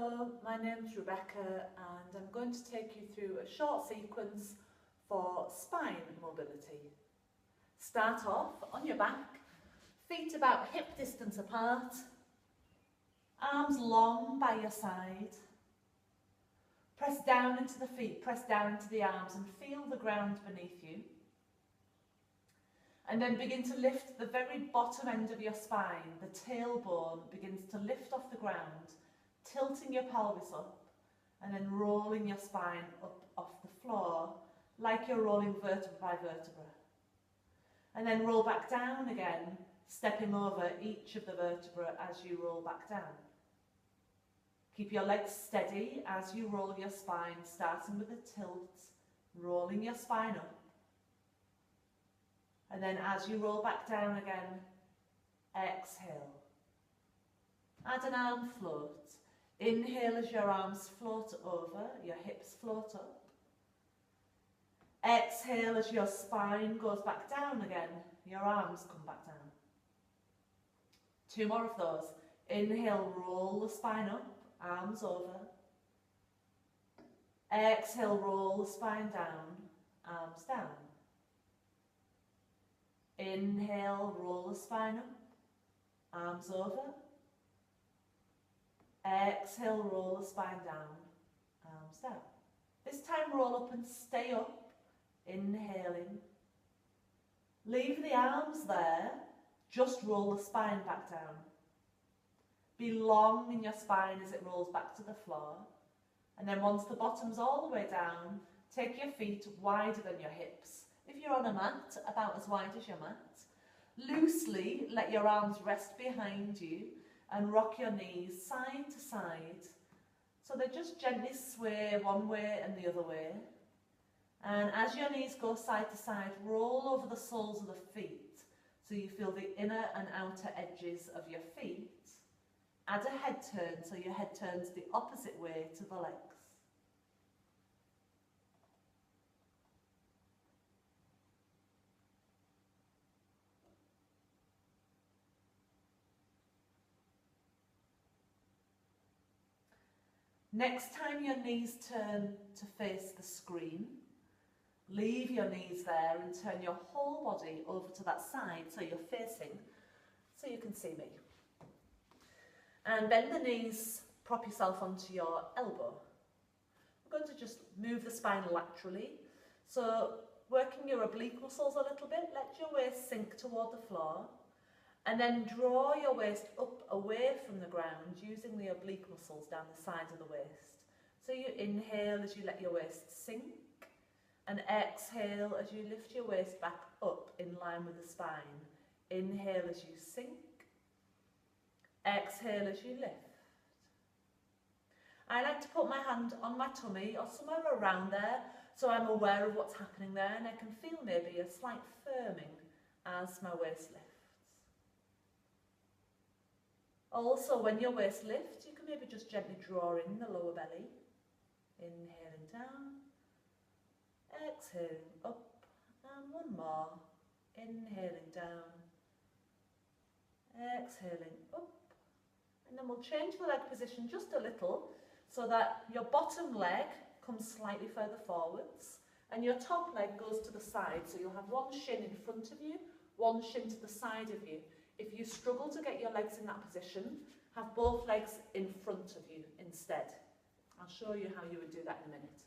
Hello, my name's Rebecca and I'm going to take you through a short sequence for spine mobility. Start off on your back, feet about hip distance apart, arms long by your side. Press down into the feet, press down into the arms and feel the ground beneath you. And then begin to lift the very bottom end of your spine. The tailbone begins to lift off the ground, tilting your pelvis up and then rolling your spine up off the floor like you're rolling vertebra by vertebra. And then roll back down again, stepping over each of the vertebrae as you roll back down. Keep your legs steady as you roll your spine, starting with a tilt, rolling your spine up. And then as you roll back down again, exhale. Add an arm float. Inhale as your arms float over, your hips float up. Exhale as your spine goes back down again, your arms come back down. 2 more of those. Inhale, roll the spine up, arms over. Exhale, roll the spine down, arms down. Inhale, roll the spine up, arms over. Exhale, roll the spine down, arms down. This time roll up and stay up, inhaling. Leave the arms there, just roll the spine back down. Be long in your spine as it rolls back to the floor. And then once the bottom's all the way down, take your feet wider than your hips. If you're on a mat, about as wide as your mat. Loosely let your arms rest behind you and rock your knees side to side. So they just gently sway one way and the other way. And as your knees go side to side, roll over the soles of the feet so you feel the inner and outer edges of your feet. Add a head turn so your head turns the opposite way to the legs. Next time your knees turn to face the screen, leave your knees there and turn your whole body over to that side so you're facing, so you can see me. And bend the knees, prop yourself onto your elbow. We're going to just move the spine laterally. So working your oblique muscles a little bit, let your waist sink toward the floor. And then draw your waist up away from the ground using the oblique muscles down the sides of the waist. So you inhale as you let your waist sink and exhale as you lift your waist back up in line with the spine. Inhale as you sink, exhale as you lift. I like to put my hand on my tummy or somewhere around there so I'm aware of what's happening there and I can feel maybe a slight firming as my waist lifts. Also, when your waist lifts, you can maybe just gently draw in the lower belly. Inhaling down, exhaling up, and one more. Inhaling down, exhaling up. And then we'll change the leg position just a little so that your bottom leg comes slightly further forwards and your top leg goes to the side. So you'll have one shin in front of you, one shin to the side of you. If you struggle to get your legs in that position, have both legs in front of you instead. I'll show you how you would do that in a minute.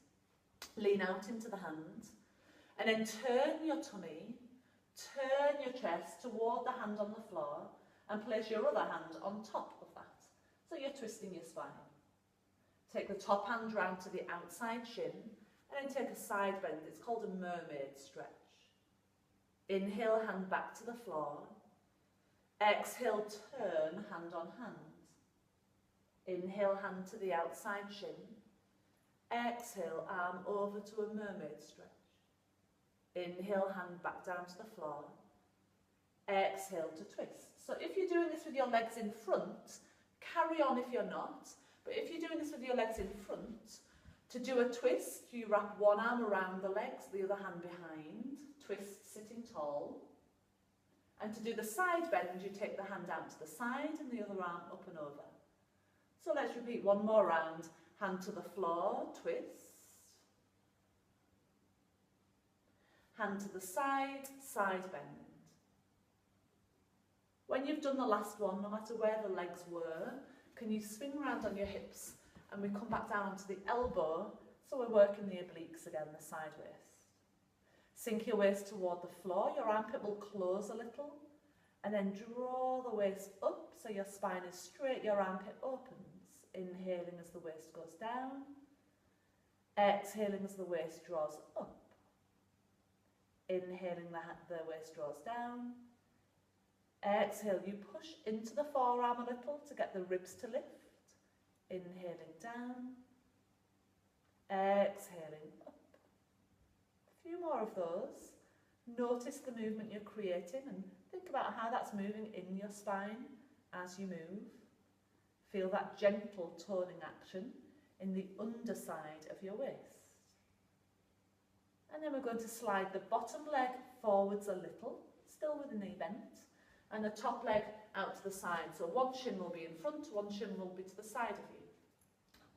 Lean out into the hands and then turn your tummy, turn your chest toward the hand on the floor and place your other hand on top of that. So you're twisting your spine. Take the top hand round to the outside shin and then take a side bend. It's called a mermaid stretch. Inhale, hand back to the floor. Exhale, turn hand on hand. Inhale, hand to the outside shin. Exhale, arm over to a mermaid stretch. Inhale, hand back down to the floor. Exhale to twist. So if you're doing this with your legs in front, carry on if you're not. But if you're doing this with your legs in front, to do a twist, you wrap one arm around the legs, the other hand behind. Twist sitting tall. And to do the side bend, you take the hand out to the side and the other arm up and over. So let's repeat one more round. Hand to the floor, twist. Hand to the side, side bend. When you've done the last one, no matter where the legs were, can you swing around on your hips and we come back down onto the elbow, so we're working the obliques again, the side waist. Sink your waist toward the floor, your armpit will close a little, and then draw the waist up so your spine is straight, your armpit opens. Inhaling as the waist goes down, exhaling as the waist draws up. Inhaling, the waist draws down. Exhale, you push into the forearm a little to get the ribs to lift. Inhaling down. Exhaling up. A few more of those. Notice the movement you're creating and think about how that's moving in your spine as you move. Feel that gentle toning action in the underside of your waist. And then we're going to slide the bottom leg forwards a little, still with the knee bent, and the top leg out to the side. So one shin will be in front, one shin will be to the side of you.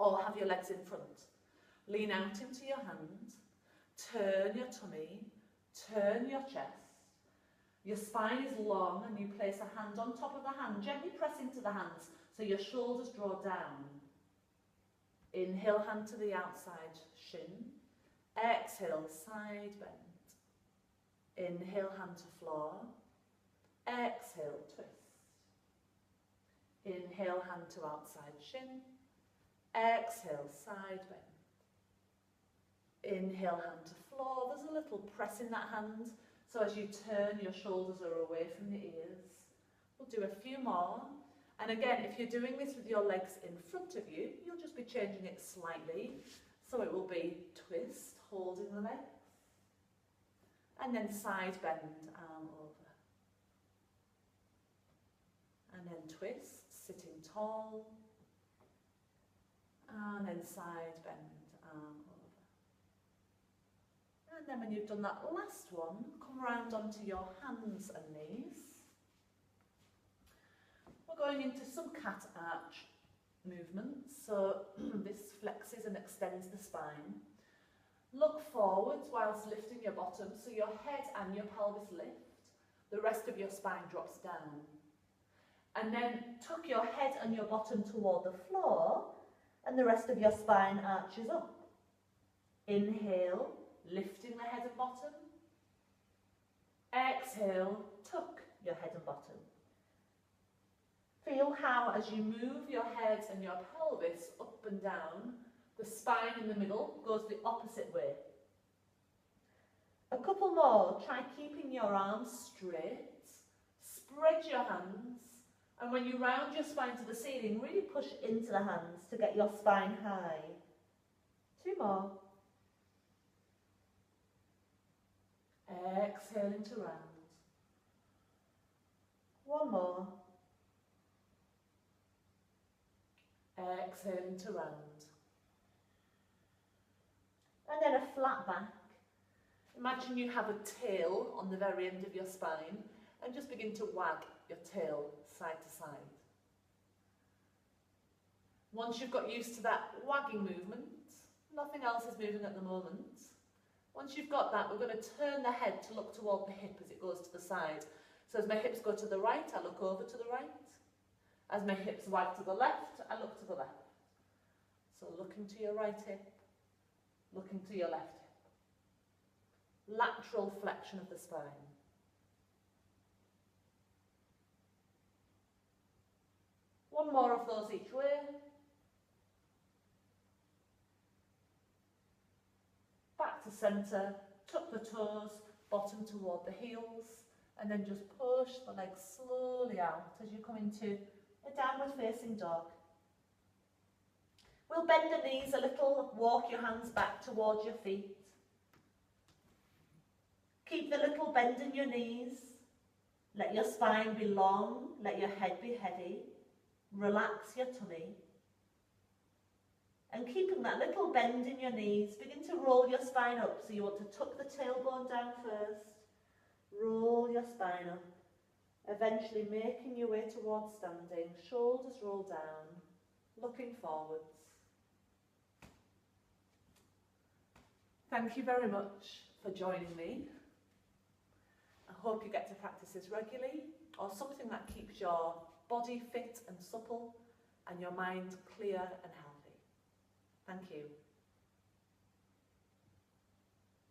Or have your legs in front. Lean out into your hand, turn your tummy, turn your chest. Your spine is long and you place a hand on top of the hand. Gently press into the hands so your shoulders draw down. Inhale, hand to the outside shin. Exhale, side bend. Inhale, hand to floor. Exhale, twist. Inhale, hand to outside shin. Exhale, side bend. Inhale, hand to floor. There's a little press in that hand. So as you turn, your shoulders are away from the ears. We'll do a few more. And again, if you're doing this with your legs in front of you, you'll just be changing it slightly. So it will be twist, holding the legs. And then side bend, arm over. And then twist, sitting tall. And then side bend, arm over. And then when you've done that last one, come round onto your hands and knees. We're going into some cat arch movements. So this flexes and extends the spine. Look forwards whilst lifting your bottom, so your head and your pelvis lift. The rest of your spine drops down. And then tuck your head and your bottom toward the floor, and the rest of your spine arches up. Inhale, lifting the head and bottom. Exhale, tuck your head and bottom. Feel how, as you move your head and your pelvis up and down, the spine in the middle goes the opposite way. A couple more. Try keeping your arms straight. Spread your hands. And when you round your spine to the ceiling, really push into the hands to get your spine high. Two more. Exhaling to round. One more. Exhaling to round. And then a flat back. Imagine you have a tail on the very end of your spine and just begin to wag your tail side to side. Once you've got used to that wagging movement, nothing else is moving at the moment. Once you've got that, we're going to turn the head to look toward the hip as it goes to the side. So as my hips go to the right, I look over to the right. As my hips wag to the left, I look to the left. So looking to your right hip, looking to your left hip. Lateral flexion of the spine. One more of those each way. Back to centre, tuck the toes, bottom toward the heels, and then just push the legs slowly out as you come into a downward facing dog. We'll bend the knees a little, walk your hands back towards your feet. Keep the little bend in your knees. Let your spine be long, let your head be heavy. Relax your tummy. And keeping that little bend in your knees, begin to roll your spine up. So you want to tuck the tailbone down first. Roll your spine up. Eventually making your way towards standing. Shoulders roll down. looking forwards. Thank you very much for joining me. I hope you get to practice this regularly, or something that keeps your body fit and supple and your mind clear and healthy. Thank you.